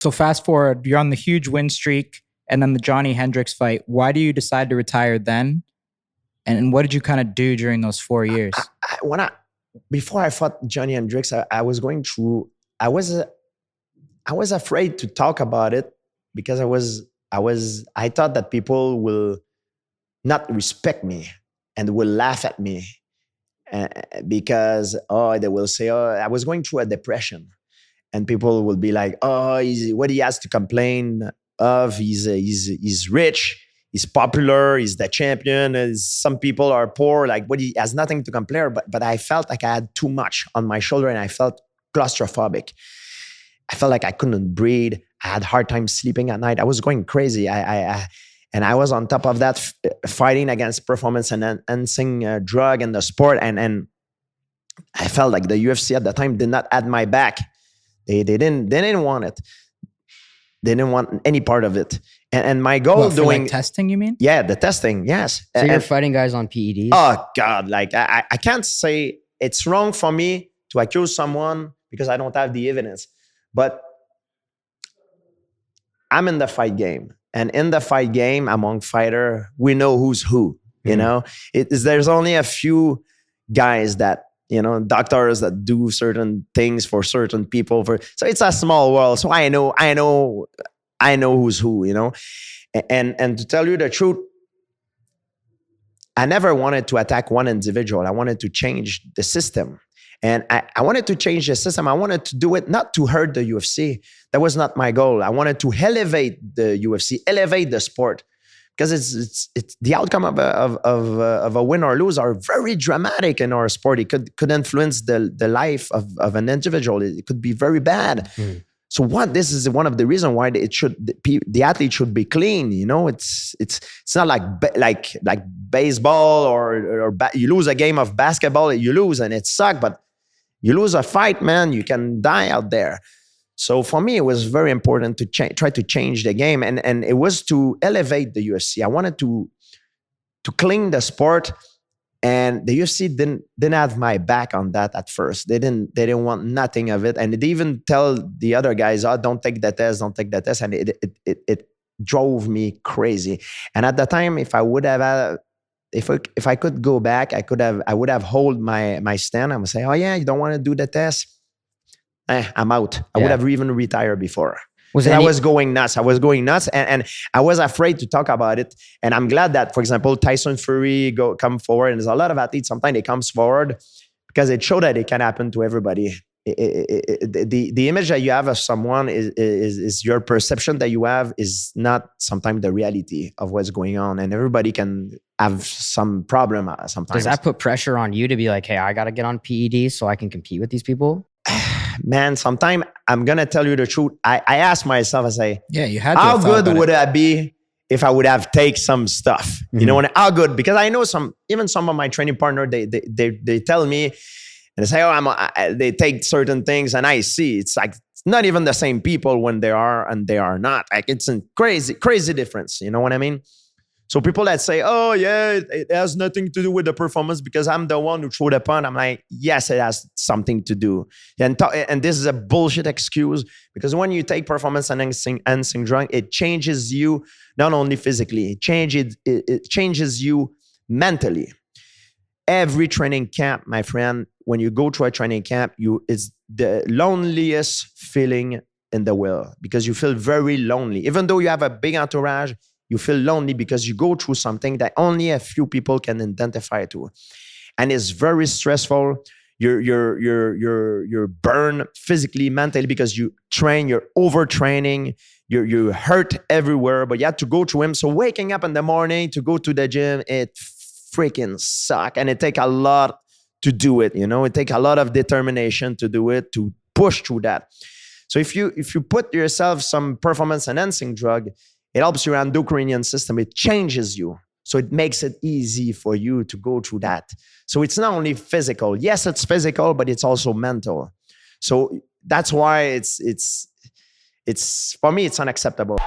So fast forward, you're on the huge win streak and then the Johnny Hendricks fight. Why do you decide to retire then? And what did you kind of do during those 4 years? Before I fought Johnny Hendricks, I was going through, I was afraid to talk about it because I thought that people will not respect me and will laugh at me because, they will say, I was going through a depression. And people will be like, what he has to complain of, he's rich, he's popular, he's the champion, some people are poor, like what he has nothing to compare. But I felt like I had too much on my shoulder and I felt claustrophobic. I felt like I couldn't breathe. I had a hard time sleeping at night. I was going crazy. And I was on top of that fighting against performance enhancing drug in the sport. And I felt like the UFC at the time did not have my back. They didn't want it. They didn't want any part of it. And my goal doing like testing, you mean? Yeah, the testing, yes. So you're fighting guys on PEDs? Oh God, like I can't say it's wrong for me to accuse someone because I don't have the evidence. But I'm in the fight game. And in the fight game, among fighter, we know who's who. You know, there's only a few guys that, doctors that do certain things for certain people. So it's a small world. So I know who's who. And to tell you the truth, I never wanted to attack one individual. I wanted to change the system. And I wanted to change the system. I wanted to do it not to hurt the UFC. That was not my goal. I wanted to elevate the UFC, elevate the sport. Because it's the outcome of a win or lose are very dramatic in our sport. It could influence the life of an individual. It could be very bad. So this is one of the reasons why the athlete should be clean. It's not like baseball or you lose a game of basketball, you lose and it sucks. But you lose a fight, man, you can die out there. So for me, it was very important to try to change the game, and it was to elevate the UFC. I wanted to clean the sport, and the UFC didn't have my back on that at first. They didn't want nothing of it, and they even tell the other guys, don't take the test, and it drove me crazy. And at the time, if I would have if I could go back, I would have hold my stand. I would say, you don't want to do the test. I'm out. I would have even retired before. I was going nuts. And I was afraid to talk about it. And I'm glad that, for example, Tyson Fury come forward. And there's a lot of athletes, sometimes they come forward because it showed that it can happen to everybody. The image that you have of someone is your perception that you have is not sometimes the reality of what's going on. And everybody can have some problem sometimes. Does that put pressure on you to be like, hey, I got to get on PEDs so I can compete with these people? Man, sometimes I'm going to tell you the truth. I ask myself, I say, you had how good would I be if I would have take some stuff? You know, how good? Because I know some of my training partner, they tell me, and they say, they take certain things, and I see it's like it's not even the same people when they are and they are not. Like it's a crazy difference. You know what I mean? So people that say, it has nothing to do with the performance because I'm the one who threw the punch. I'm like, yes, it has something to do. And this is a bullshit excuse because when you take performance enhancing drug, it changes you not only physically, it changes you mentally. Every training camp, my friend, when you go to a training camp, it's the loneliest feeling in the world because you feel very lonely. Even though you have a big entourage, you feel lonely because you go through something that only a few people can identify to. And it's very stressful. You're burned physically, mentally because you train, you're overtraining, you hurt everywhere, but you have to go through them. So waking up in the morning to go to the gym, it freaking sucks. And it takes a lot to do it. It takes a lot of determination to do it, to push through that. So if you put yourself some performance enhancing drug, it helps your endocrine system. It changes you. So it makes it easy for you to go through that. So it's not only physical. Yes, it's physical, but it's also mental. So that's why it's for me, it's unacceptable.